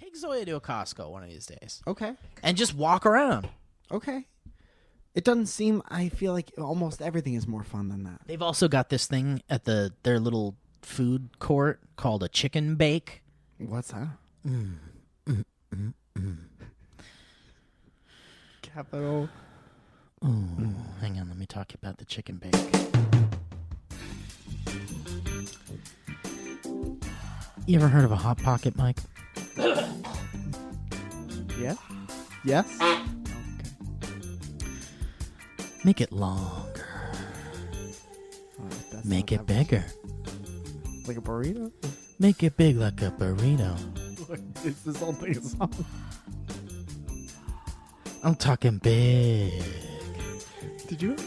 Take Zoya to a Costco one of these days. Okay. And just walk around. Okay. It doesn't seem, I feel like almost everything is more fun than that. They've also got this thing at their little food court called a chicken bake. What's that? Capital. Ooh, hang on, let me talk about the chicken bake. You ever heard of a Hot Pocket, Mike? Yeah? Yes? Okay. Make it longer. That's Make not it that much. bigger. Like a burrito? Make it big like a burrito. Is this whole thing a song? I'm talking big.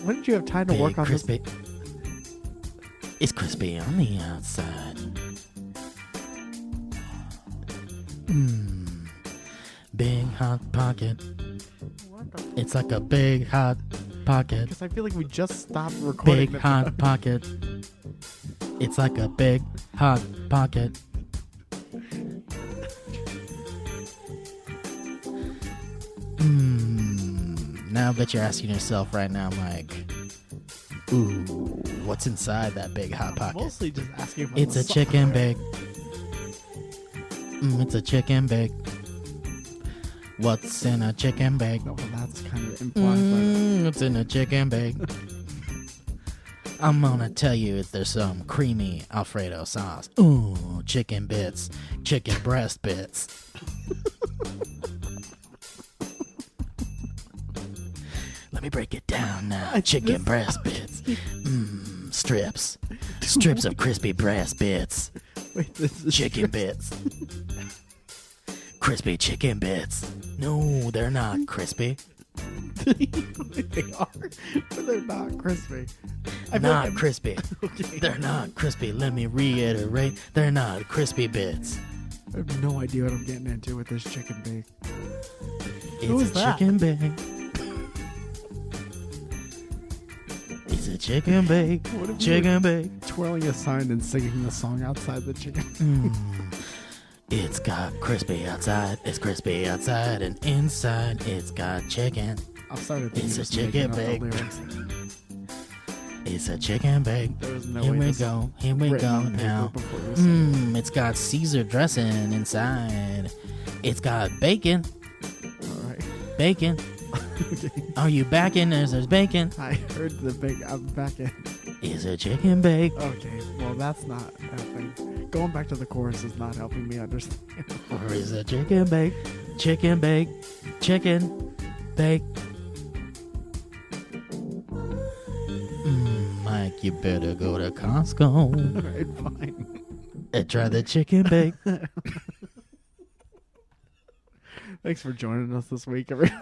When did you have time to Big, work on crispy. It's crispy on the outside. Big hot pocket. It's like a big hot pocket. Because I feel like we just stopped recording. Big hot pocket. It's like a big hot pocket. Now I bet you're asking yourself right now, Mike, ooh, what's inside that big hot pocket? Mostly just asking about It's the a song. chicken bake. It's a chicken bake. What's in a chicken bake? No, well, that's kind of implied. What's in a chicken bake? I'm gonna tell you if there's some creamy Alfredo sauce. Ooh, chicken bits, chicken breast bits. Let me break it down now. Chicken breast bits. Strips. Strips of crispy breast bits. Wait, this is Chicken bits. Crispy chicken bits. No, they're not crispy. they are, but they're not crispy. I feel Not like crispy. Okay. They're not crispy. Let me reiterate. They're not crispy bits. I have no idea what I'm getting into with this chicken bake. It's is a that? chicken bake. It's a chicken bake. What if you Chicken bake. Twirling a sign and singing the song outside the chicken. It's got crispy outside. It's crispy outside, and inside it's got chicken. I'll start at the It's a just making chicken up the bake. lyrics. It's a chicken bake. There was no Here way we this go. Here we written go on paper now. before you said it. It's got Caesar dressing inside. It's got bacon. All right. Bacon. Okay. Are you backing? There's bacon. I heard the big. I'm back in. It's a chicken bake. Okay. Well, that's not helping. Going back to the chorus is not helping me understand. Or is a chicken bake? Chicken bake. Chicken bake. Mike, you better go to Costco All right, fine. and try the chicken bake. Thanks for joining us this week, everyone.